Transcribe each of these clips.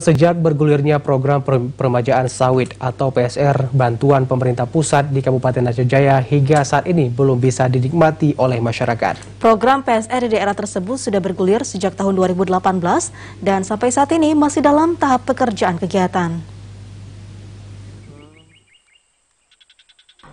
Sejak bergulirnya program peremajaan sawit atau PSR, bantuan pemerintah pusat di Kabupaten Aceh Jaya hingga saat ini belum bisa dinikmati oleh masyarakat. Program PSR di daerah tersebut sudah bergulir sejak tahun 2018 dan sampai saat ini masih dalam tahap pekerjaan kegiatan.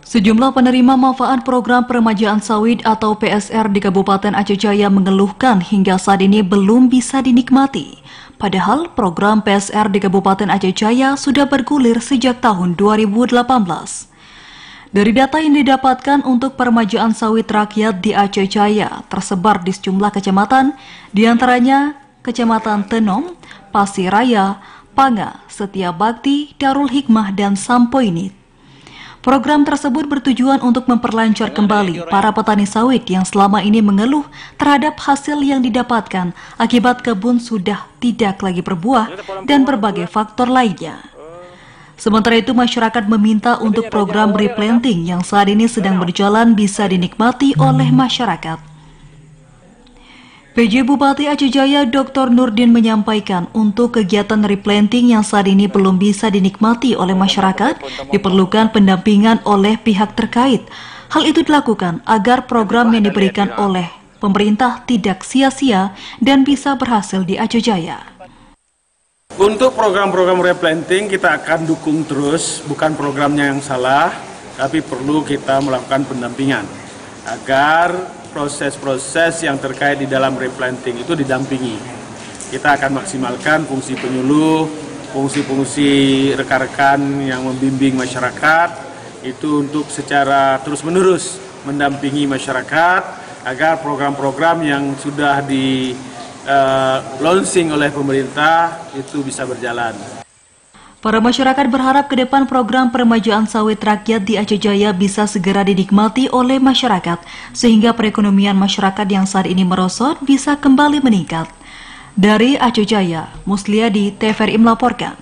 Sejumlah penerima manfaat program peremajaan sawit atau PSR di Kabupaten Aceh Jaya mengeluhkan hingga saat ini belum bisa dinikmati. Padahal program PSR di Kabupaten Aceh Jaya sudah bergulir sejak tahun 2018. Dari data yang didapatkan untuk peremajaan sawit rakyat di Aceh Jaya tersebar di sejumlah kecamatan, diantaranya Kecamatan Tenom, Pasiraya, Panga, Setia Bakti, Darul Hikmah, dan Sampoinit. Program tersebut bertujuan untuk memperlancar kembali para petani sawit yang selama ini mengeluh terhadap hasil yang didapatkan akibat kebun sudah tidak lagi berbuah dan berbagai faktor lainnya. Sementara itu, masyarakat meminta untuk program replanting yang saat ini sedang berjalan bisa dinikmati oleh masyarakat. PJ Bupati Aceh Jaya Dr. Nurdin menyampaikan untuk kegiatan replanting yang saat ini belum bisa dinikmati oleh masyarakat, diperlukan pendampingan oleh pihak terkait. Hal itu dilakukan agar program yang diberikan oleh pemerintah tidak sia-sia dan bisa berhasil di Aceh Jaya. Untuk program-program replanting kita akan dukung terus, bukan programnya yang salah, tapi perlu kita melakukan pendampingan agar proses-proses yang terkait di dalam replanting itu didampingi. Kita akan maksimalkan fungsi penyuluh, fungsi-fungsi rekan-rekan yang membimbing masyarakat, itu untuk secara terus-menerus mendampingi masyarakat agar program-program yang sudah di launching oleh pemerintah itu bisa berjalan. Para masyarakat berharap ke depan program peremajaan sawit rakyat di Aceh Jaya bisa segera dinikmati oleh masyarakat, sehingga perekonomian masyarakat yang saat ini merosot bisa kembali meningkat. Dari Aceh Jaya, Musliadi, TVRI melaporkan.